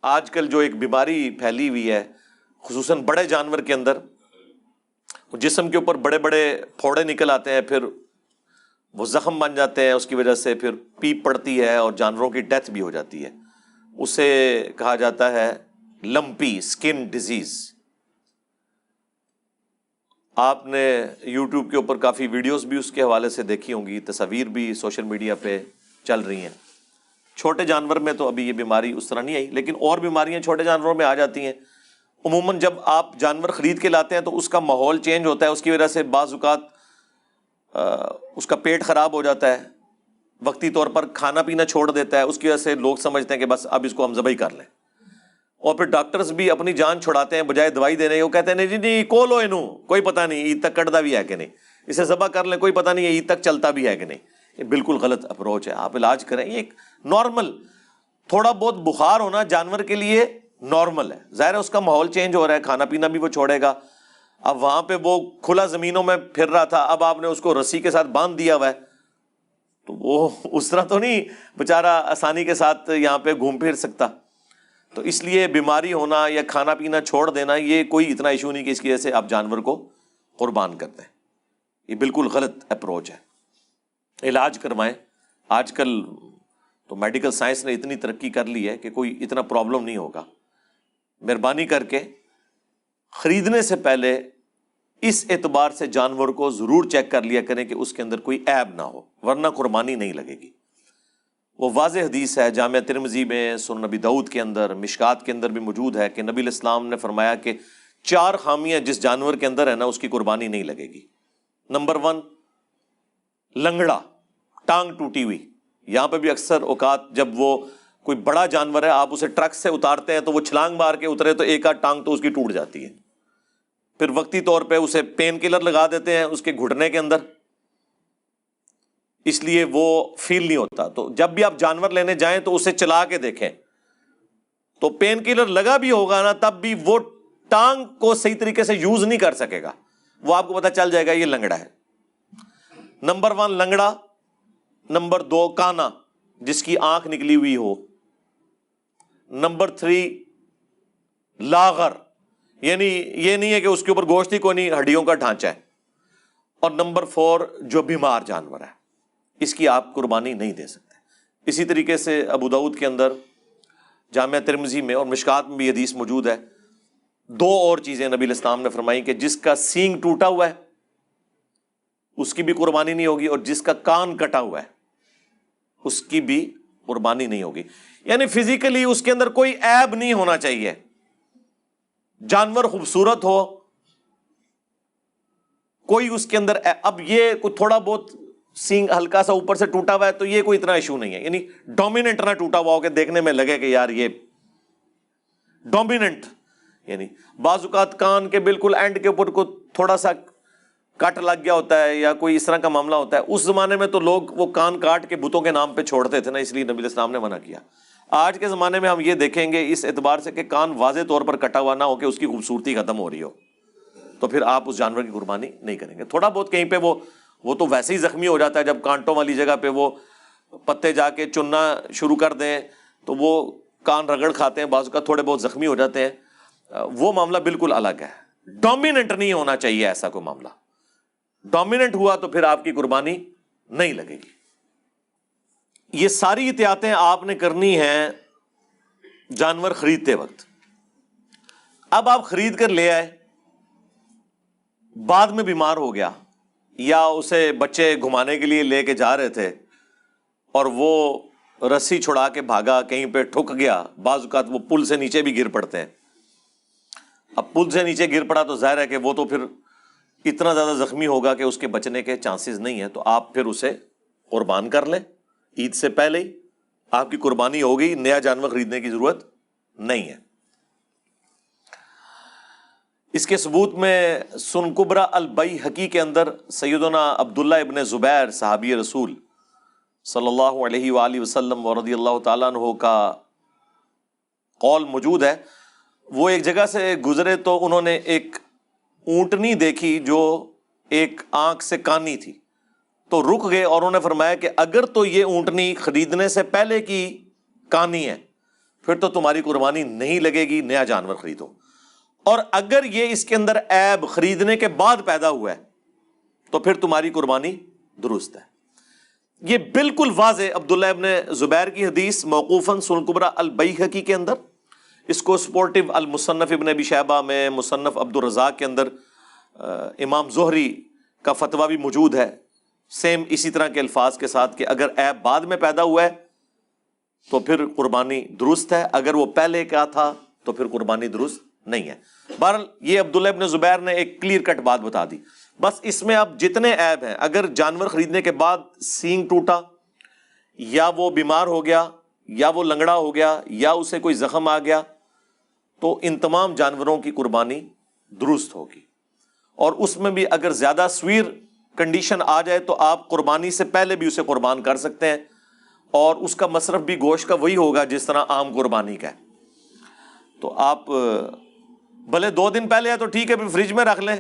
آج کل جو ایک بیماری پھیلی ہوئی ہے خصوصاً بڑے جانور کے اندر، جسم کے اوپر بڑے بڑے پھوڑے نکل آتے ہیں، پھر وہ زخم بن جاتے ہیں، اس کی وجہ سے پھر پیپ پڑتی ہے اور جانوروں کی ڈیتھ بھی ہو جاتی ہے. اسے کہا جاتا ہے لمپی سکن ڈیزیز. آپ نے یوٹیوب کے اوپر کافی ویڈیوز بھی اس کے حوالے سے دیکھی ہوں گی، تصاویر بھی سوشل میڈیا پہ چل رہی ہیں. چھوٹے جانور میں تو ابھی یہ بیماری اس طرح نہیں آئی، لیکن اور بیماریاں چھوٹے جانوروں میں آ جاتی ہیں. عموماً جب آپ جانور خرید کے لاتے ہیں تو اس کا ماحول چینج ہوتا ہے، اس کی وجہ سے بعض اوقات اس کا پیٹ خراب ہو جاتا ہے، وقتی طور پر کھانا پینا چھوڑ دیتا ہے، اس کی وجہ سے لوگ سمجھتے ہیں کہ بس اب اس کو ہم ذبح کر لیں. اور پھر ڈاکٹرز بھی اپنی جان چھڑاتے ہیں، بجائے دوائی دینے وہ کہتے ہیں نہیں جی کو لو انو، کوئی پتہ نہیں عید تک کٹتا بھی ہے کہ نہیں، اسے ذبح کر لیں، کوئی پتہ نہیں عید تک چلتا بھی ہے کہ نہیں. یہ بالکل غلط اپروچ ہے. آپ علاج کریں. یہ ایک نارمل تھوڑا بہت بخار ہونا جانور کے لیے نارمل ہے. ظاہر ہے اس کا ماحول چینج ہو رہا ہے، کھانا پینا بھی وہ چھوڑے گا. اب وہاں پہ وہ کھلا زمینوں میں پھر رہا تھا، اب آپ نے اس کو رسی کے ساتھ باندھ دیا ہوا ہے، تو وہ اس طرح تو نہیں بیچارہ آسانی کے ساتھ یہاں پہ گھوم پھر سکتا. تو اس لیے بیماری ہونا یا کھانا پینا چھوڑ دینا یہ کوئی اتنا ایشو نہیں کہ اس کی وجہ سے آپ جانور کو قربان کرتے ہیں. یہ بالکل غلط اپروچ ہے. علاج کروائیں. آج کل تو میڈیکل سائنس نے اتنی ترقی کر لی ہے کہ کوئی اتنا پرابلم نہیں ہوگا. مہربانی کر کے خریدنے سے پہلے اس اعتبار سے جانور کو ضرور چیک کر لیا کریں کہ اس کے اندر کوئی عیب نہ ہو، ورنہ قربانی نہیں لگے گی. وہ واضح حدیث ہے جامعہ ترمذی میں، سنن نبی داؤد کے اندر، مشکات کے اندر بھی موجود ہے کہ نبی علیہ السلام نے فرمایا کہ 4 خامیاں جس جانور کے اندر ہے نا اس کی قربانی نہیں لگے گی. نمبر 1 لنگڑا، ٹانگ ٹوٹی ہوئی. یہاں پہ بھی اکثر اوقات جب وہ کوئی بڑا جانور ہے آپ اسے ٹرک سے اتارتے ہیں تو وہ چھلانگ مار کے اترے تو ایک آدھ ٹانگ تو اس کی ٹوٹ جاتی ہے. پھر وقتی طور پہ اسے پین کلر لگا دیتے ہیں اس کے گھٹنے کے اندر، اس لیے وہ فیل نہیں ہوتا. تو جب بھی آپ جانور لینے جائیں تو اسے چلا کے دیکھیں، تو پین کلر لگا بھی ہوگا نا تب بھی وہ ٹانگ کو صحیح طریقے سے یوز نہیں کر سکے گا، وہ آپ کو پتہ چل جائے گا یہ لنگڑا ہے. نمبر 1 لنگڑا. نمبر 2 کانا جس کی آنکھ نکلی ہوئی ہو. نمبر 3 لاغر، یعنی یہ نہیں ہے کہ اس کے اوپر گوشت ہی کوئی نہیں، ہڈیوں کا ڈھانچہ ہے. اور نمبر 4 جو بیمار جانور ہے اس کی آپ قربانی نہیں دے سکتے. اسی طریقے سے ابو داؤد کے اندر، جامعہ ترمذی میں اور مشکات میں بھی حدیث موجود ہے. 2 اور چیزیں نبی علیہ السلام نے فرمائی کہ جس کا سینگ ٹوٹا ہوا ہے اس کی بھی قربانی نہیں ہوگی، اور جس کا کان کٹا ہوا ہے اس کی بھی قربانی نہیں ہوگی. یعنی فزیکلی اس کے اندر کوئی عیب نہیں ہونا چاہیے. جانور خوبصورت ہو، کوئی اس کے اندر اب یہ کوئی تھوڑا بہت سینگ ہلکا سا اوپر سے ٹوٹا ہوا ہے تو یہ کوئی اتنا ایشو نہیں ہے. یعنی ڈومیننٹ نہ ٹوٹا ہوا ہو کہ دیکھنے میں لگے کہ یار یہ ڈومیننٹ. یعنی بعض اوقات کان کے بالکل اینڈ کے اوپر کو تھوڑا سا کٹ لگ گیا ہوتا ہے یا کوئی اس طرح کا معاملہ ہوتا ہے. اس زمانے میں تو لوگ وہ کان کاٹ کے بتوں کے نام پہ چھوڑتے تھے نا، اس لیے نبی علیہ السلام نے منع کیا. آج کے زمانے میں ہم یہ دیکھیں گے اس اعتبار سے کہ کان واضح طور پر کٹا ہوا نہ ہو کہ اس کی خوبصورتی ختم ہو رہی ہو، تو پھر آپ اس جانور کی قربانی نہیں کریں گے. تھوڑا بہت کہیں پہ وہ تو ویسے ہی زخمی ہو جاتا ہے، جب کانٹوں والی جگہ پہ وہ پتے جا کے چننا شروع کر دیں تو وہ کان رگڑ کھاتے ہیں، بعض کا تھوڑے بہت زخمی ہو جاتے ہیں. وہ معاملہ بالکل الگ ہے. ڈومیننٹ نہیں ہونا چاہیے ایسا کوئی معاملہ. ڈومیننٹ ہوا تو پھر آپ کی قربانی نہیں لگے گی. یہ ساری احتیاطیں آپ نے کرنی ہیں جانور خریدتے وقت. اب آپ خرید کر لے آئے، بعد میں بیمار ہو گیا، یا اسے بچے گھمانے کے لیے لے کے جا رہے تھے اور وہ رسی چھڑا کے بھاگا، کہیں پہ ٹھک گیا. بعض اوقات وہ پل سے نیچے بھی گر پڑتے ہیں. اب پل سے نیچے گر پڑا تو ظاہر ہے کہ وہ تو پھر اتنا زیادہ زخمی ہوگا کہ اس کے بچنے کے چانسز نہیں ہیں. تو آپ پھر اسے قربان کر لیں عید سے پہلے ہی، آپ کی قربانی ہو گئی، نیا جانور خریدنے کی ضرورت نہیں ہے. اس کے ثبوت میں سن کبرا البیہقی کے اندر سیدنا عبداللہ ابن زبیر صحابی رسول صلی اللہ علیہ وآلہ وسلم و رضی اللہ تعالیٰ عنہ کا قول موجود ہے. وہ ایک جگہ سے گزرے تو انہوں نے ایک اونٹنی دیکھی جو ایک آنکھ سے کانی تھی، تو رک گئے اور انہوں نے فرمایا کہ اگر تو یہ اونٹنی خریدنے سے پہلے کی کانی ہے پھر تو تمہاری قربانی نہیں لگے گی، نیا جانور خریدو۔ اور اگر یہ اس کے اندر عیب خریدنے کے بعد پیدا ہوا ہے تو پھر تمہاری قربانی درست ہے۔ یہ بالکل واضح عبداللہ ابن زبیر کی حدیث موقوفاً سنن کبریٰ البیہقی کے اندر، اس کو سپورٹو المصنف ابن ابی شیبہ میں، مصنف عبد الرزاق کے اندر امام زہری کا فتویٰ بھی موجود ہے، سیم اسی طرح کے الفاظ کے ساتھ کہ اگر عیب بعد میں پیدا ہوا ہے تو پھر قربانی درست ہے، اگر وہ پہلے کا تھا تو پھر قربانی درست نہیں ہے۔ بہرحال یہ عبداللہ ابن زبیر نے ایک کلیئر کٹ بات بتا دی۔ بس اس میں اب جتنے عیب ہیں، اگر جانور خریدنے کے بعد سینگ ٹوٹا، یا وہ بیمار ہو گیا، یا وہ لنگڑا ہو گیا، یا اسے کوئی زخم آ گیا، تو ان تمام جانوروں کی قربانی درست ہوگی۔ اور اس میں بھی اگر زیادہ سویر کنڈیشن آ جائے تو آپ قربانی سے پہلے بھی اسے قربان کر سکتے ہیں، اور اس کا مصرف بھی گوشت کا وہی ہوگا جس طرح عام قربانی کا ہے۔ تو آپ بھلے 2 دن پہلے ہے تو ٹھیک ہے، پھر فریج میں رکھ لیں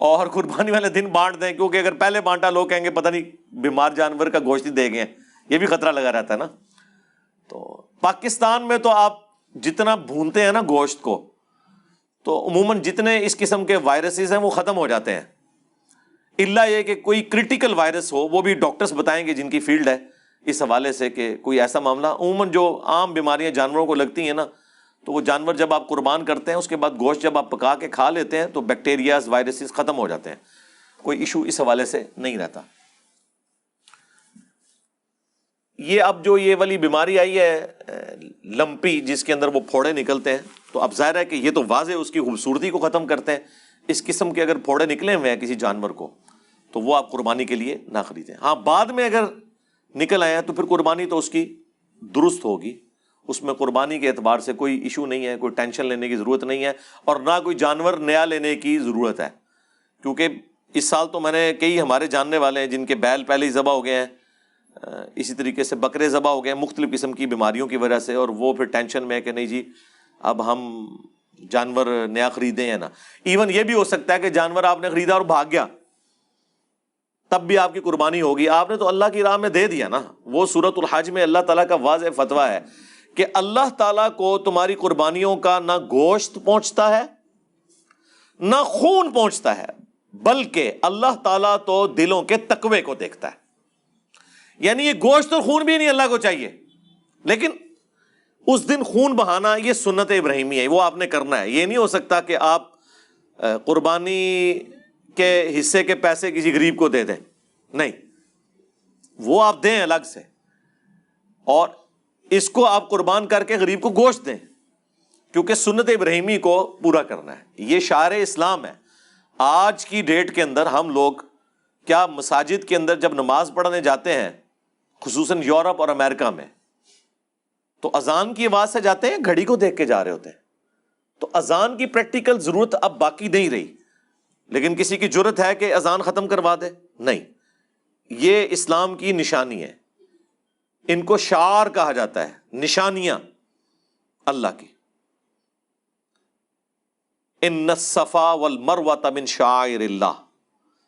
اور قربانی والے دن بانٹ دیں، کیونکہ اگر پہلے بانٹا لوگ کہیں گے پتہ نہیں بیمار جانور کا گوشت ہی دے گئے، یہ بھی خطرہ لگا رہتا ہے نا۔ تو پاکستان میں تو آپ جتنا بھونتے ہیں نا گوشت کو، تو عموماً جتنے اس قسم کے وائرسز ہیں وہ ختم ہو جاتے ہیں، الا یہ کہ کوئی کرٹیکل وائرس ہو، وہ بھی ڈاکٹرز بتائیں گے جن کی فیلڈ ہے اس حوالے سے کہ کوئی ایسا معاملہ۔ عموماً جو عام بیماریاں جانوروں کو لگتی ہیں نا، تو وہ جانور جب آپ قربان کرتے ہیں اس کے بعد گوشت جب آپ پکا کے کھا لیتے ہیں تو بیکٹیریاز، وائرسز ختم ہو جاتے ہیں، کوئی ایشو اس حوالے سے نہیں رہتا۔ یہ اب جو یہ والی بیماری آئی ہے لمپی، جس کے اندر وہ پھوڑے نکلتے ہیں، تو اب ظاہر ہے کہ یہ تو واضح اس کی خوبصورتی کو ختم کرتے ہیں۔ اس قسم کے اگر پھوڑے نکلے ہوئے ہیں کسی جانور کو تو وہ آپ قربانی کے لیے نہ خریدیں۔ ہاں بعد میں اگر نکل آئے ہیں تو پھر قربانی تو اس کی درست ہوگی، اس میں قربانی کے اعتبار سے کوئی ایشو نہیں ہے، کوئی ٹینشن لینے کی ضرورت نہیں ہے، اور نہ کوئی جانور نیا لینے کی ضرورت ہے، کیونکہ اس سال تو میں نے کئی ہمارے جاننے والے ہیں جن کے بیل پہلے ہی ذبح ہو گئے ہیں، اسی طریقے سے بکرے ذبح ہو گئے ہیں مختلف قسم کی بیماریوں کی وجہ سے، اور وہ پھر ٹینشن میں ہے کہ نہیں جی اب ہم جانور نیا خریدیں یا نہ۔ ایون یہ بھی ہو سکتا ہے کہ جانور آپ نے خریدا اور بھاگ گیا، تب بھی آپ کی قربانی ہوگی، آپ نے تو اللہ کی راہ میں دے دیا نا۔ وہ سورۃ الحج میں اللہ تعالیٰ کا واضح فتویٰ ہے کہ اللہ تعالیٰ کو تمہاری قربانیوں کا نہ گوشت پہنچتا ہے نہ خون پہنچتا ہے، بلکہ اللہ تعالیٰ تو دلوں کے تقوی کو دیکھتا ہے۔ یعنی یہ گوشت اور خون بھی نہیں اللہ کو چاہیے، لیکن اس دن خون بہانا یہ سنت ابراہیمی ہے، وہ آپ نے کرنا ہے۔ یہ نہیں ہو سکتا کہ آپ قربانی کے حصے کے پیسے کسی غریب کو دے دیں، نہیں، وہ آپ دیں الگ سے، اور اس کو آپ قربان کر کے غریب کو گوشت دیں، کیونکہ سنت ابراہیمی کو پورا کرنا ہے۔ یہ شعار اسلام ہے۔ آج کی ڈیٹ کے اندر ہم لوگ کیا مساجد کے اندر جب نماز پڑھنے جاتے ہیں، خصوصاً یورپ اور امریکہ میں، تو اذان کی آواز سے جاتے ہیں، گھڑی کو دیکھ کے جا رہے ہوتے ہیں۔ تو اذان کی پریکٹیکل ضرورت اب باقی نہیں رہی، لیکن کسی کی جرت ہے کہ اذان ختم کروا دے؟ نہیں، یہ اسلام کی نشانی ہے، ان کو شعار کہا جاتا ہے، نشانیاں اللہ کی۔ ان الصفا والمروہ من شعائر اللہ،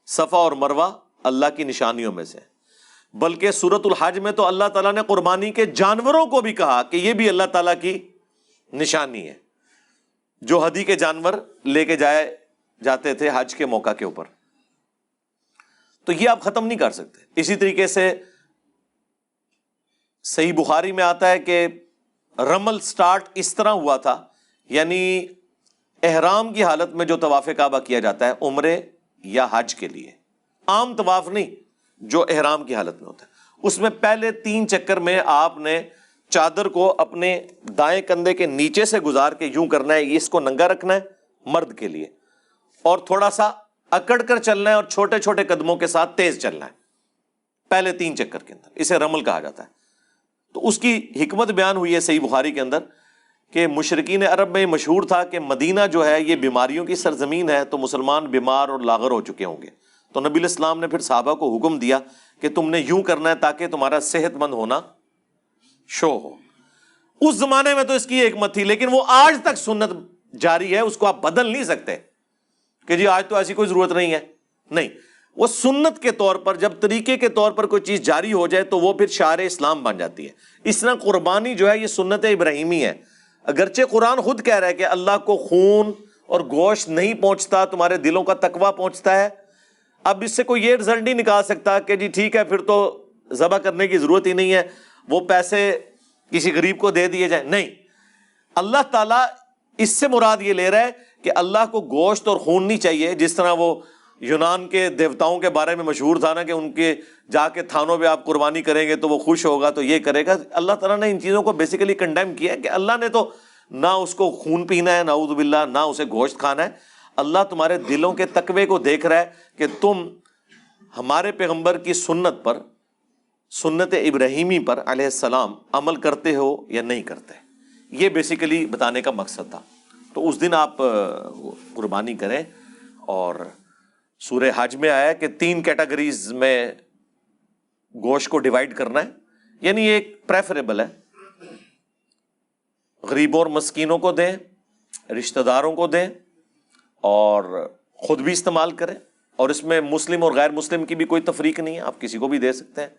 صفا اور مروہ اللہ کی نشانیوں میں سے۔ بلکہ سورۃ الحج میں تو اللہ تعالیٰ نے قربانی کے جانوروں کو بھی کہا کہ یہ بھی اللہ تعالیٰ کی نشانی ہے، جو ہدی کے جانور لے کے جاتے تھے حج کے موقع کے اوپر۔ تو یہ آپ ختم نہیں کر سکتے۔ اسی طریقے سے صحیح بخاری میں آتا ہے کہ رمل سٹارٹ اس طرح ہوا تھا، یعنی احرام کی حالت میں جو طواف کعبہ کیا جاتا ہے عمرے یا حج کے لیے، عام طواف نہیں جو احرام کی حالت میں ہوتا ہے، اس میں پہلے 3 چکر میں آپ نے چادر کو اپنے دائیں کندھے کے نیچے سے گزار کے یوں کرنا ہے، اس کو ننگا رکھنا ہے مرد کے لیے، اور تھوڑا سا اکڑ کر چلنا ہے اور چھوٹے چھوٹے قدموں کے ساتھ تیز چلنا ہے پہلے 3 چکر کے اندر، اسے رمل کہا جاتا ہے۔ تو اس کی حکمت بیان ہوئی ہے صحیح بخاری کے اندر کہ مشرکین عرب میں مشہور تھا کہ مدینہ جو ہے یہ بیماریوں کی سرزمین ہے، تو مسلمان بیمار اور لاغر ہو چکے ہوں گے، تو نبی علیہ السلام نے پھر صحابہ کو حکم دیا کہ تم نے یوں کرنا ہے تاکہ تمہارا صحت مند ہونا شو ہو۔ اس زمانے میں تو اس کی حکمت تھی، لیکن وہ آج تک سنت جاری ہے، اس کو آپ بدل نہیں سکتے کہ جی آج تو ایسی کوئی ضرورت نہیں ہے، نہیں، وہ سنت کے طور پر، جب طریقے کے طور پر کوئی چیز جاری ہو جائے تو وہ پھر شعار اسلام بن جاتی ہے۔ اس طرح قربانی جو ہے یہ سنت ابراہیمی ہے، اگرچہ قرآن خود کہہ رہا ہے کہ اللہ کو خون اور گوشت نہیں پہنچتا، تمہارے دلوں کا تقویٰ پہنچتا ہے۔ اب اس سے کوئی یہ رزلٹ نہیں نکال سکتا کہ جی ٹھیک ہے پھر تو ذبح کرنے کی ضرورت ہی نہیں ہے، وہ پیسے کسی غریب کو دے دیے جائیں، نہیں۔ اللہ تعالیٰ اس سے مراد یہ لے رہا ہے کہ اللہ کو گوشت اور خون نہیں چاہیے، جس طرح وہ یونان کے دیوتاؤں کے بارے میں مشہور تھا نا کہ ان کے جا کے تھانوں پہ آپ قربانی کریں گے تو وہ خوش ہوگا تو یہ کرے گا۔ اللہ تعالیٰ نے ان چیزوں کو بیسیکلی کنڈیم کیا ہے کہ اللہ نے تو نہ اس کو خون پینا ہے، نعوذ باللہ، نہ اسے گوشت کھانا ہے۔ اللہ تمہارے دلوں کے تقوی کو دیکھ رہا ہے کہ تم ہمارے پیغمبر کی سنت پر، سنت ابراہیمی پر علیہ السلام عمل کرتے ہو یا نہیں کرتے۔ یہ بیسیکلی بتانے کا مقصد تھا۔ تو اس دن آپ قربانی کریں، اور سورہ حج میں آیا کہ 3 کیٹیگریز میں گوشت کو ڈیوائیڈ کرنا ہے، یعنی ایک پریفریبل ہے، غریبوں اور مسکینوں کو دیں، رشتہ داروں کو دیں، اور خود بھی استعمال کریں، اور اس میں مسلم اور غیر مسلم کی بھی کوئی تفریق نہیں ہے، آپ کسی کو بھی دے سکتے ہیں۔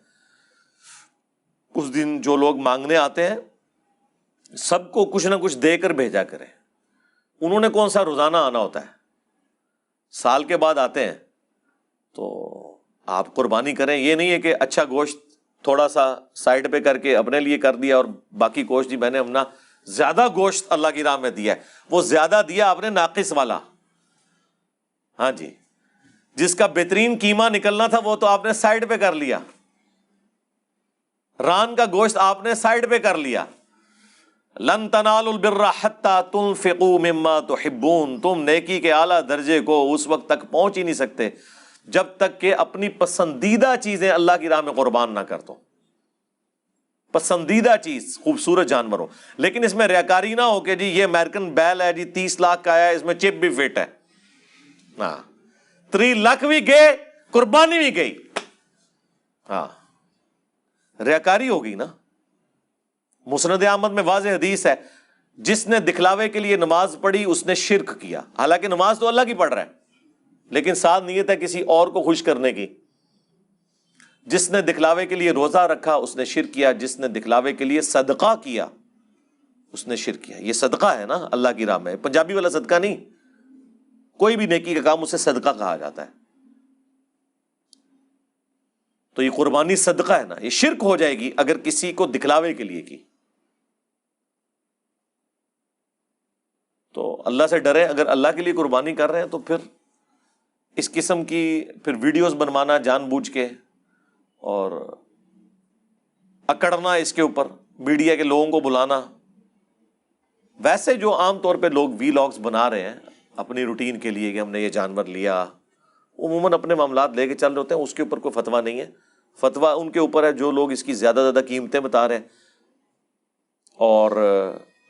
اس دن جو لوگ مانگنے آتے ہیں سب کو کچھ نہ کچھ دے کر بھیجا کریں۔ انہوں نے کون سا روزانہ آنا ہوتا ہے، سال کے بعد آتے ہیں، تو آپ قربانی کریں۔ یہ نہیں ہے کہ اچھا گوشت تھوڑا سا سائڈ پہ کر کے اپنے لیے کر دیا اور باقی گوشت جی میں نے اپنا زیادہ گوشت اللہ کی راہ میں دیا ہے، وہ زیادہ دیا آپ نے ناقص والا، ہاں جی، جس کا بہترین قیمہ نکلنا تھا وہ تو آپ نے سائڈ پہ کر لیا، ران کا گوشت آپ نے سائڈ پہ کر لیا۔ لن تنالوا البر حتى تنفقوا مما تحبون، تم نیکی کے اعلیٰ درجے کو اس وقت تک پہنچ ہی نہیں سکتے جب تک کہ اپنی پسندیدہ چیزیں اللہ کی راہ میں قربان نہ کر دو۔ پسندیدہ چیز خوبصورت جانور ہو، لیکن اس میں ریاکاری نہ ہو کہ جی یہ امریکن بیل ہے جی 30 لاکھ کا آیا، اس میں چپ بھی فٹ ہے، ہاں 3 لاکھ بھی گئے، قربانی بھی گئی، ہاں ریاکاری ہوگی نا۔ مسند احمد میں واضح حدیث ہے، جس نے دکھلاوے کے لیے نماز پڑھی اس نے شرک کیا، حالانکہ نماز تو اللہ کی پڑھ رہا ہے لیکن ساتھ نیت ہے کسی اور کو خوش کرنے کی۔ جس نے دکھلاوے کے لیے روزہ رکھا اس نے شرک کیا، جس نے دکھلاوے کے لیے صدقہ کیا اس نے شرک کیا۔ یہ صدقہ ہے نا اللہ کی راہ میں، پنجابی والا صدقہ نہیں، کوئی بھی نیکی کا کام اسے صدقہ کہا جاتا ہے۔ تو یہ قربانی صدقہ ہے نا، یہ شرک ہو جائے گی اگر کسی کو دکھلاوے کے لیے کی۔ تو اللہ سے ڈریں، اگر اللہ کے لیے قربانی کر رہے ہیں تو پھر اس قسم کی پھر ویڈیوز بنوانا جان بوجھ کے اور اکڑنا اس کے اوپر، میڈیا کے لوگوں کو بلانا، ویسے جو عام طور پہ لوگ وی لاگز بنا رہے ہیں اپنی روٹین کے لیے کہ ہم نے یہ جانور لیا، عموماً اپنے معاملات لے کے چل رہے ہوتے ہیں، اس کے اوپر کوئی فتویٰ نہیں ہے۔ فتویٰ ان کے اوپر ہے جو لوگ اس کی زیادہ زیادہ قیمتیں بتا رہے ہیں اور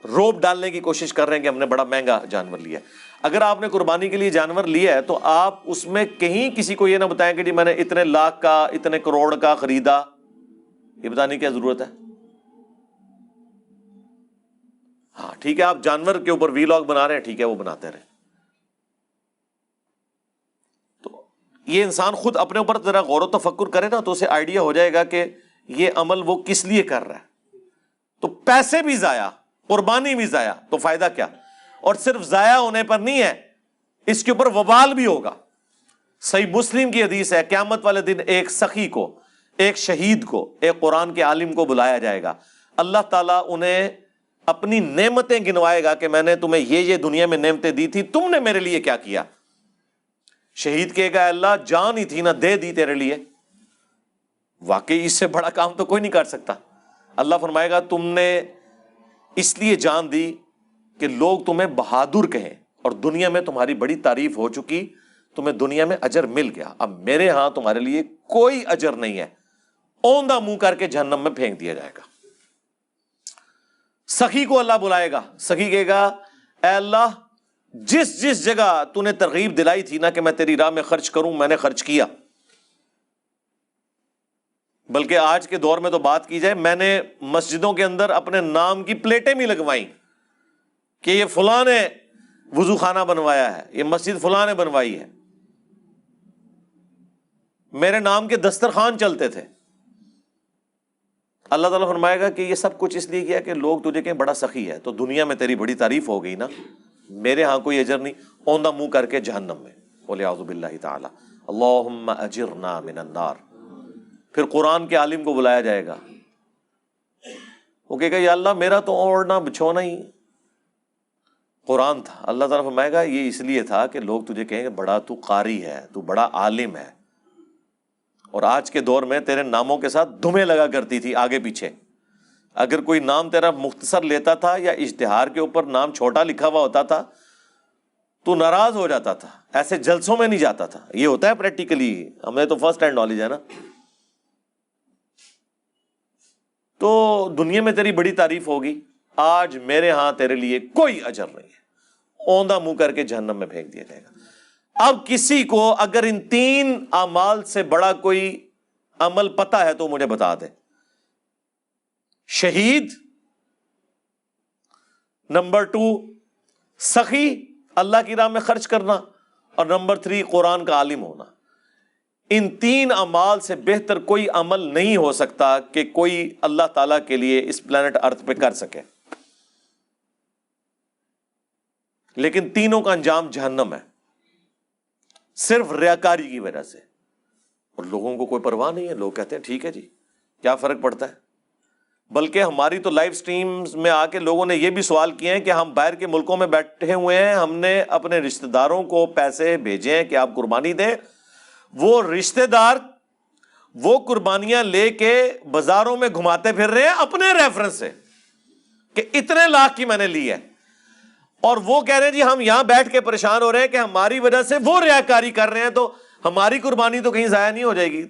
روب ڈالنے کی کوشش کر رہے ہیں کہ ہم نے بڑا مہنگا جانور لیا ہے۔ اگر آپ نے قربانی کے لیے جانور لیا ہے تو آپ اس میں کہیں کسی کو یہ نہ بتائیں کہ جی میں نے اتنے لاکھ کا، اتنے کروڑ کا خریدا، یہ بتانے کی کیا ضرورت ہے؟ ہاں ٹھیک ہے، آپ جانور کے اوپر وی لاگ بنا رہے ہیں، ٹھیک ہے، وہ بناتے رہے۔ تو یہ انسان خود اپنے اوپر ذرا غور و تفکر کرے نا تو اسے آئیڈیا ہو جائے گا کہ یہ عمل وہ کس لیے کر رہا ہے۔ تو پیسے بھی ضائع، قربانی بھی ضائع، تو فائدہ کیا؟ اور صرف ضائع ہونے پر نہیں ہے، اس کے اوپر وبال بھی ہوگا۔ صحیح مسلم کی حدیث ہے، قیامت والے دن ایک سخی کو، ایک شہید کو، ایک قرآن کے عالم کو بلایا جائے گا، اللہ تعالیٰ انہیں اپنی نعمتیں گنوائے گا کہ میں نے تمہیں یہ دنیا میں نعمتیں دی تھی، تم نے میرے لیے کیا کیا؟ شہید کہے گا اللہ جان ہی تھی نا، دے دی تیرے لیے۔ واقعی اس سے بڑا کام تو کوئی نہیں کر سکتا۔ اللہ فرمائے گا تم نے اس لیے جان دی کہ لوگ تمہیں بہادر کہیں، اور دنیا میں تمہاری بڑی تعریف ہو چکی، تمہیں دنیا میں اجر مل گیا، اب میرے ہاں تمہارے لیے کوئی اجر نہیں ہے، اوندھا منہ کر کے جہنم میں پھینک دیا جائے گا۔ سخی کو اللہ بلائے گا، سخی کہے گا اے اللہ جس جس جگہ تو نے ترغیب دلائی تھی نا کہ میں تیری راہ میں خرچ کروں، میں نے خرچ کیا۔ بلکہ آج کے دور میں تو بات کی جائے، میں نے مسجدوں کے اندر اپنے نام کی پلیٹیں بھی لگوائیں کہ یہ فلاں نے وضو خانہ بنوایا ہے، یہ مسجد فلاں نے بنوائی ہے۔ میرے نام کے دسترخوان چلتے تھے. اللہ تعالیٰ فرمائے گا کہ یہ سب کچھ اس لیے کیا کہ لوگ تجھے کہیں بڑا سخی ہے, تو دنیا میں تیری بڑی تعریف ہو گئی نا, میرے ہاں کوئی اجر نہیں, اوندہ منہ کر کے جہنم میں. وَلِعَوْذُ بِاللَّهِ تَعَالَى اللہم اجرنا من النار. پھر قرآن کے عالم کو بلایا جائے گا, وہ کہے گا یا اللہ میرا تو اوڑھنا بچھونا ہی قرآن تھا. اللہ تعالیٰ فرمائے گا یہ اس لیے تھا کہ لوگ تجھے کہیں گے بڑا تو قاری ہے, تو بڑا عالم ہے, اور آج کے دور میں تیرے ناموں کے ساتھ دھمیں لگا کرتی تھی آگے پیچھے. اگر کوئی نام تیرا مختصر لیتا تھا یا اشتہار کے اوپر نام چھوٹا لکھا ہوا ہوتا تھا تو ناراض ہو جاتا تھا, ایسے جلسوں میں نہیں جاتا تھا. یہ ہوتا ہے پریکٹیکلی, ہمیں تو فرسٹ ہینڈ نالج ہے نا. تو دنیا میں تیری بڑی تعریف ہوگی, آج میرے ہاں تیرے لیے کوئی اجر نہیں ہے, اوندہ منہ کر کے جہنم میں پھینک دیا جائے گا. اب کسی کو اگر ان 3 اعمال سے بڑا کوئی عمل پتا ہے تو مجھے بتا دے. شہید, نمبر 2 سخی اللہ کی راہ میں خرچ کرنا, اور نمبر 3 قرآن کا عالم ہونا. ان 3 اعمال سے بہتر کوئی عمل نہیں ہو سکتا کہ کوئی اللہ تعالیٰ کے لیے اس پلانٹ ارتھ پہ کر سکے, لیکن تینوں کا انجام جہنم ہے, صرف ریاکاری کی وجہ سے. اور لوگوں کو کوئی پرواہ نہیں ہے, لوگ کہتے ہیں ٹھیک ہے جی کیا فرق پڑتا ہے. بلکہ ہماری تو لائیو سٹریمز میں آ کے لوگوں نے یہ بھی سوال کیے ہیں کہ ہم باہر کے ملکوں میں بیٹھے ہوئے ہیں, ہم نے اپنے رشتہ داروں کو پیسے بھیجے ہیں کہ آپ قربانی دیں, وہ رشتہ دار وہ قربانیاں لے کے بازاروں میں گھماتے پھر رہے ہیں اپنے ریفرنس سے کہ اتنے لاکھ کی میں نے لی ہے, اور وہ کہہ رہے ہیں جی ہم یہاں بیٹھ کے پریشان ہو رہے ہیں کہ ہماری وجہ سے وہ ریاکاری کر رہے ہیں, تو ہماری قربانی تو کہیں ضائع نہیں ہو جائے گی.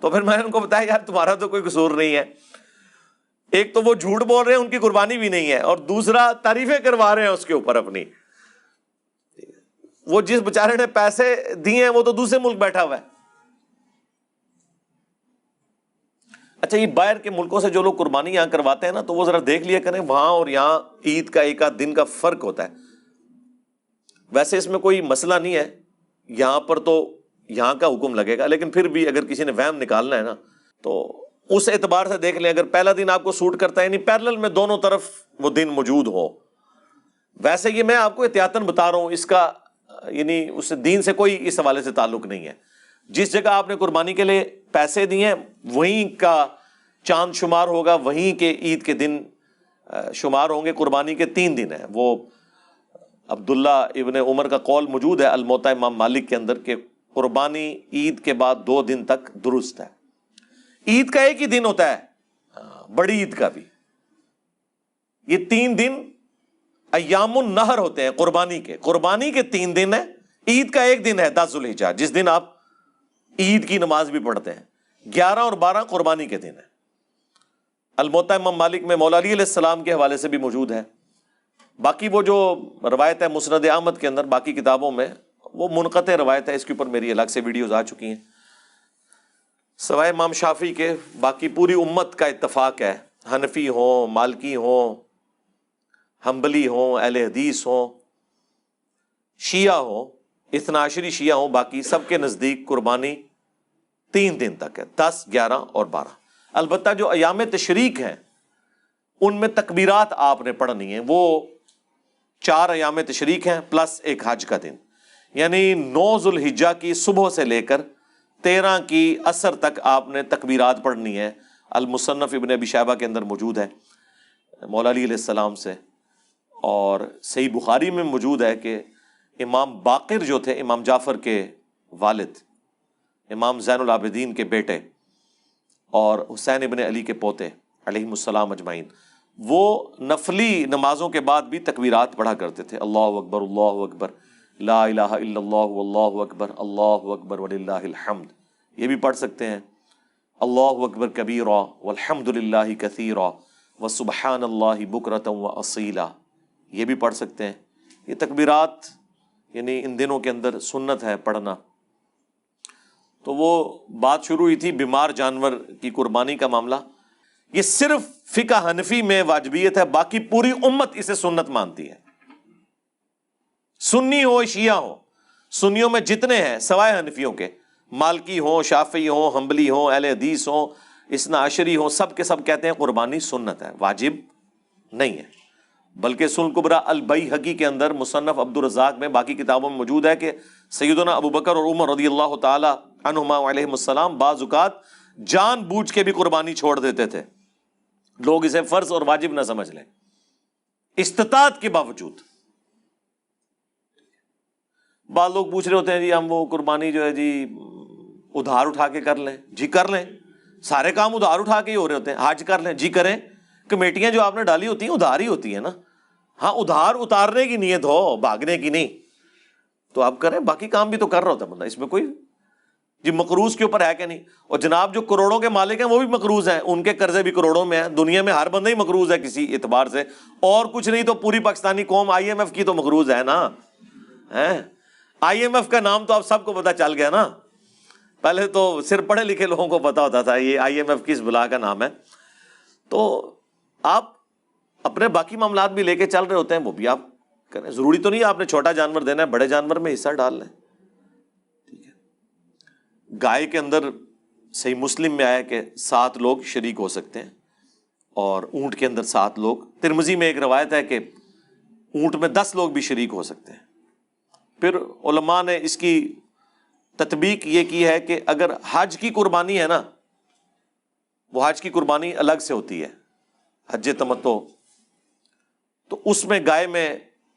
تو پھر میں نے ان کو بتایا یار تمہارا تو کوئی قصور نہیں ہے, ایک تو وہ جھوٹ بول رہے ہیں, ان کی قربانی بھی نہیں ہے, اور دوسرا تعریفیں کروا رہے ہیں اس کے اوپر اپنی. وہ جس بیچارے نے پیسے دیے ہیں وہ تو دوسرے ملک بیٹھا ہوا ہے. اچھا یہ باہر کے ملکوں سے جو لوگ قربانی یہاں کرواتے ہیں نا, تو وہ ذرا دیکھ لیا کریں وہاں اور یہاں عید کا ایک آدھ دن کا فرق ہوتا ہے. ویسے اس میں کوئی مسئلہ نہیں ہے, یہاں پر تو یہاں کا حکم لگے گا, لیکن پھر بھی اگر کسی نے وہم نکالنا ہے نا تو اس اعتبار سے دیکھ لیں. اگر پہلا دن آپ کو سوٹ کرتا ہے, یعنی پیرلل میں دونوں طرف وہ دن موجود ہو. ویسے یہ میں آپ کو احتیاطاً بتا رہا ہوں, اس کا یعنی اس دین سے کوئی اس حوالے سے تعلق نہیں ہے. جس جگہ آپ نے قربانی کے لیے پیسے دیے ہیں وہیں کا چاند شمار ہوگا, وہیں کے عید کے دن شمار ہوں گے. قربانی کے 3 دن ہیں. وہ عبداللہ ابن عمر کا قول موجود ہے الموطا امام مالک کے اندر کہ قربانی عید کے بعد 2 دن تک درست ہے. عید کا ایک ہی دن ہوتا ہے, بڑی عید کا بھی. یہ 3 دن ایام النہر ہوتے ہیں قربانی کے. قربانی کے 3 دن ہیں, عید کا ایک دن ہے 10 ذوالحجہ جس دن آپ عید کی نماز بھی پڑھتے ہیں. 11 اور 12 قربانی کے دن ہیں. الموطا امام مالک میں مولا علی علیہ السلام کے حوالے سے بھی موجود ہے. باقی وہ جو روایت ہے مسند احمد کے اندر, باقی کتابوں میں وہ منقطع روایت ہے, اس کے اوپر میری الگ سے ویڈیوز آ چکی ہیں. سوائے امام شافعی کے باقی پوری امت کا اتفاق ہے, حنفی ہوں, مالکی ہوں, حنبلی ہوں, اہل حدیث ہوں, شیعہ ہوں, اثنا عشری شیعہ ہوں, باقی سب کے نزدیک قربانی 3 دن تک ہے, 10, 11 اور 12. البتہ جو ایام تشریق ہیں ان میں تکبیرات آپ نے پڑھنی ہیں. وہ 4 ایام تشریق ہیں پلس ایک حج کا دن, یعنی 9 ذوالحجہ کی صبح سے لے کر 13 کی عصر تک آپ نے تکبیرات پڑھنی ہے. المصنف ابن ابی شیبہ کے اندر موجود ہے مولا علی علیہ السلام سے, اور صحیح بخاری میں موجود ہے کہ امام باقر جو تھے, امام جعفر کے والد, امام زین العابدین کے بیٹے اور حسین ابن علی کے پوتے علیہم السلام اجمعین, وہ نفلی نمازوں کے بعد بھی تکبیرات پڑھا کرتے تھے. اللہ اکبر, اللہ اکبر, لا الہ الا اللہ, واللہ اکبر, اللہ اکبر وللہ الحمد. یہ بھی پڑھ سکتے ہیں اللہ اکبر کبیرا والحمد للہ کثیرا وسبحان اللہ بکرۃ واصیلا. یہ بھی پڑھ سکتے ہیں. یہ تکبیرات یعنی ان دنوں کے اندر سنت ہے پڑھنا. تو وہ بات شروع ہوئی تھی بیمار جانور کی قربانی کا معاملہ. یہ صرف فقہ حنفی میں واجبیت ہے, باقی پوری امت اسے سنت مانتی ہے. سنی ہو شیعہ ہو, سنیوں میں جتنے ہیں سوائے حنفیوں کے مالکی ہوں، شافعی ہوں، حنبلی ہوں، اہل حدیث ہوں، اثنا عشری ہوں، سب کے سب کہتے ہیں قربانی سنت ہے، واجب نہیں ہے۔ بلکہ سنن کبریٰ البیہقی کے اندر، مصنف عبد الرزاق میں، باقی کتابوں میں موجود ہے کہ سیدنا ابو بکر اور عمر رضی اللہ تعالی عنہما علیہم السلام بعض اوقات جان بوجھ کے بھی قربانی چھوڑ دیتے تھے، لوگ اسے فرض اور واجب نہ سمجھ لیں، استطاعت کے باوجود۔ بعض لوگ پوچھ رہے ہوتے ہیں جی ہم وہ قربانی جو ہے جی ادھار اٹھا کے کر لیں، جی کر لیں، سارے کام ادھار اٹھا کے ہی ہو رہے ہوتے ہیں، حج کر لیں، جی کریں، کمیٹیاں جو آپ نے ڈالی ہوتی ہیں ادھار ہی ہوتی ہیں نا، ہاں ادھار اتارنے کی نیت ہو، بھاگنے کی نہیں، تو آپ کریں، باقی کام بھی تو کر رہا ہوتا ہے بندہ، اس میں کوئی جی مقروض کے اوپر ہے کہ نہیں؟ اور جناب جو کروڑوں کے مالک ہیں وہ بھی مقروض ہیں، ان کے قرضے بھی کروڑوں میں ہیں، دنیا میں ہر بندہ ہی مقروض ہے کسی اعتبار سے، اور کچھ نہیں تو پوری پاکستانی قوم آئی ایم ایف کی تو مقروض ہے نا، آئی ایم ایف کا نام تو آپ سب کو پتا چل گیا نا، پہلے تو صرف پڑھے لکھے لوگوں کو پتا ہوتا تھا یہ آئی ایم ایف کس بلا کا نام ہے۔ تو آپ اپنے باقی معاملات بھی لے کے چل رہے ہوتے ہیں، وہ بھی آپ کریں، ضروری تو نہیں آپ نے چھوٹا جانور دینا ہے، بڑے جانور میں حصہ ڈال لیں، ٹھیک ہے۔ گائے کے اندر صحیح مسلم میں آیا کہ 7 لوگ شریک ہو سکتے ہیں، اور اونٹ کے اندر 7 لوگ، ترمذی میں ایک روایت ہے کہ اونٹ میں 10 لوگ بھی شریک ہو سکتے ہیں۔ پھر علماء نے اس کی تطبیق یہ کی ہے کہ اگر حج کی قربانی ہے نا، وہ حج کی قربانی الگ سے ہوتی ہے، حج تمتع، تو اس میں گائے میں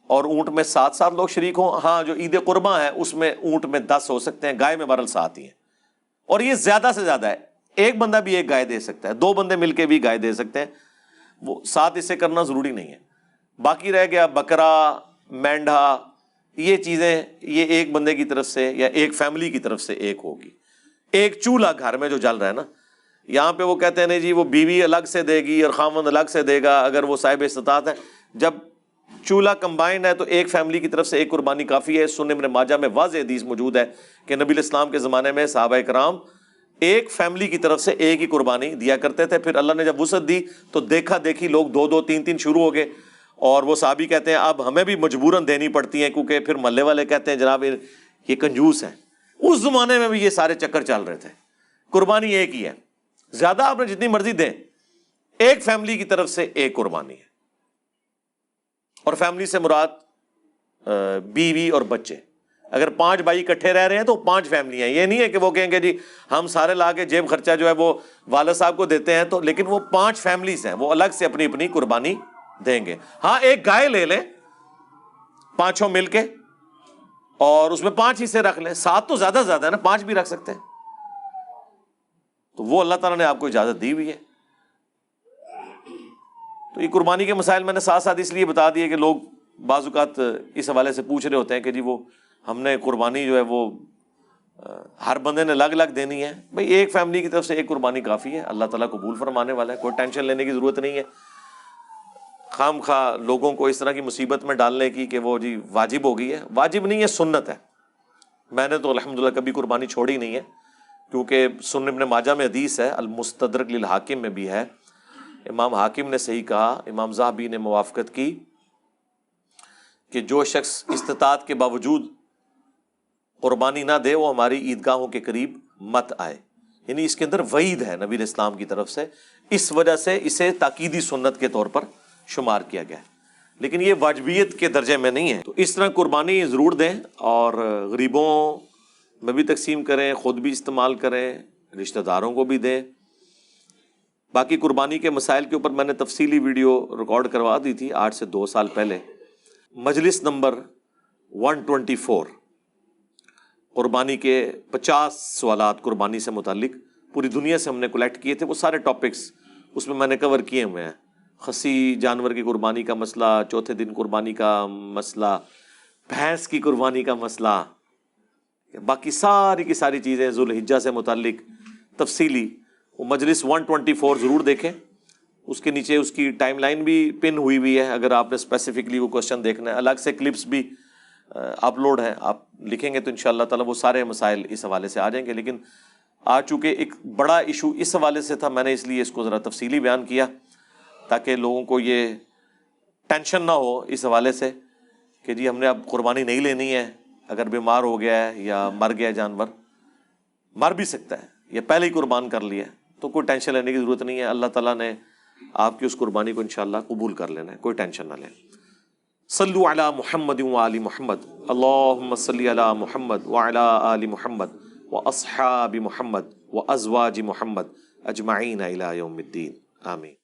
اور اونٹ میں 7 لوگ شریک ہوں، ہاں جو عید قرباں ہے اس میں اونٹ میں 10 ہو سکتے ہیں، گائے میں بہرحال 7 ہی ہیں، اور یہ زیادہ سے زیادہ ہے، ایک بندہ بھی ایک گائے دے سکتا ہے، 2 بندے مل کے بھی گائے دے سکتے ہیں، وہ 7 اسے کرنا ضروری نہیں ہے۔ باقی رہ گیا بکرا، مینڈھا، یہ چیزیں یہ ایک بندے کی طرف سے یا ایک فیملی کی طرف سے ایک ہوگی۔ ایک چولہا گھر میں جو جل رہا ہے نا، یہاں پہ وہ کہتے ہیں نہیں جی وہ بیوی الگ سے دے گی اور خاوند الگ سے دے گا اگر وہ صاحب استطاعت ہے، جب چولہا کمبائنڈ ہے تو ایک فیملی کی طرف سے ایک قربانی کافی ہے۔ سنن ابن ماجہ میں واضح حدیث موجود ہے کہ نبی الاسلام کے زمانے میں صحابہ کرام ایک فیملی کی طرف سے ایک ہی قربانی دیا کرتے تھے، پھر اللہ نے جب وسعت دی تو دیکھا دیکھی لوگ 2 3 شروع ہو گئے، اور وہ صحابی کہتے ہیں اب ہمیں بھی مجبوراً دینی پڑتی ہیں، کیونکہ پھر محلے والے کہتے ہیں جناب یہ کنجوس ہیں۔ اس زمانے میں بھی یہ سارے چکر چل رہے تھے، قربانی ایک ہی ہے، زیادہ آپ نے جتنی مرضی دیں، ایک فیملی کی طرف سے ایک قربانی ہے، اور فیملی سے مراد بیوی اور بچے۔ اگر 5 بھائی اکٹھے رہ رہے ہیں تو 5 فیملیاں ہیں، یہ نہیں ہے کہ وہ کہیں گے جی ہم سارے لا کے جیب خرچہ جو ہے وہ والد صاحب کو دیتے ہیں، تو لیکن وہ 5 فیملیز ہیں، وہ الگ سے اپنی اپنی قربانی دیں گے۔ ہاں ایک گائے لے لیں 5 مل کے، اور اس میں 5 حصے رکھ لیں، 7 تو زیادہ ہے نا، 5 بھی رکھ سکتے ہیں، تو وہ اللہ تعالیٰ نے آپ کو اجازت دی ہوئی ہے۔ تو یہ قربانی کے مسائل میں نے ساتھ ساتھ اس لیے بتا دیے کہ لوگ بعض اوقات اس حوالے سے پوچھ رہے ہوتے ہیں کہ جی وہ ہم نے قربانی جو ہے وہ ہر بندے نے الگ الگ دینی ہے، بھئی ایک فیملی کی طرف سے ایک قربانی کافی ہے، اللہ تعالیٰ قبول فرمانے والا ہے، کوئی ٹینشن لینے کی ضرورت نہیں ہے خام خواہ لوگوں کو اس طرح کی مصیبت میں ڈالنے کی کہ وہ جی واجب ہو گئی ہے۔ واجب نہیں ہے، سنت ہے۔ میں نے تو الحمدللہ کبھی قربانی چھوڑی نہیں ہے، کیونکہ سنن ابن ماجہ میں حدیث ہے، المستدرک للحاکم میں بھی ہے، امام حاکم نے صحیح کہا، امام ذہبی نے موافقت کی کہ جو شخص استطاعت کے باوجود قربانی نہ دے وہ ہماری عیدگاہوں کے قریب مت آئے، یعنی اس کے اندر وعید ہے نبی اسلام کی طرف سے، اس وجہ سے اسے تاکیدی سنت کے طور پر شمار کیا گیا ہے، لیکن یہ واجبیت کے درجے میں نہیں ہے۔ تو اس طرح قربانی ضرور دیں، اور غریبوں میں بھی تقسیم کریں، خود بھی استعمال کریں، رشتہ داروں کو بھی دیں۔ باقی قربانی کے مسائل کے اوپر میں نے تفصیلی ویڈیو ریکارڈ کروا دی تھی آج سے 2 سال پہلے، مجلس نمبر 124، قربانی کے 50 سوالات قربانی سے متعلق پوری دنیا سے ہم نے کلیکٹ کیے تھے، وہ سارے ٹاپکس اس میں نے کور کیے ہوئے ہیں۔ خصی جانور کی قربانی کا مسئلہ، چوتھے دن قربانی کا مسئلہ، بھینس کی قربانی کا مسئلہ، باقی ساری کی ساری چیزیں ذوالحجہ سے متعلق تفصیلی، وہ مجلس 124 ضرور دیکھیں، اس کے نیچے اس کی ٹائم لائن بھی پن ہوئی ہوئی ہے، اگر آپ نے اسپیسیفکلی وہ کوشچن دیکھنا ہے، الگ سے کلپس بھی اپلوڈ ہیں، آپ لکھیں گے تو انشاءاللہ تعالیٰ وہ سارے مسائل اس حوالے سے آ جائیں گے۔ لیکن آج چونکہ ایک بڑا ایشو اس حوالے سے تھا، میں نے اس لیے اس کو ذرا تفصیلی بیان کیا تاکہ لوگوں کو یہ ٹینشن نہ ہو اس حوالے سے کہ جی ہم نے اب قربانی نہیں لینی ہے اگر بیمار ہو گیا ہے یا مر گیا جانور۔ مر بھی سکتا ہے یا پہلے ہی قربان کر لیا ہے، تو کوئی ٹینشن لینے کی ضرورت نہیں ہے، اللہ تعالیٰ نے آپ کی اس قربانی کو انشاءاللہ قبول کر لینا ہے، کوئی ٹینشن نہ لیں۔ صلو علی محمد وآل محمد، اللہم صلی علی محمد وعلی آل محمد واصحاب محمد وازواج محمد اجمعین الی یوم الدین، آمین۔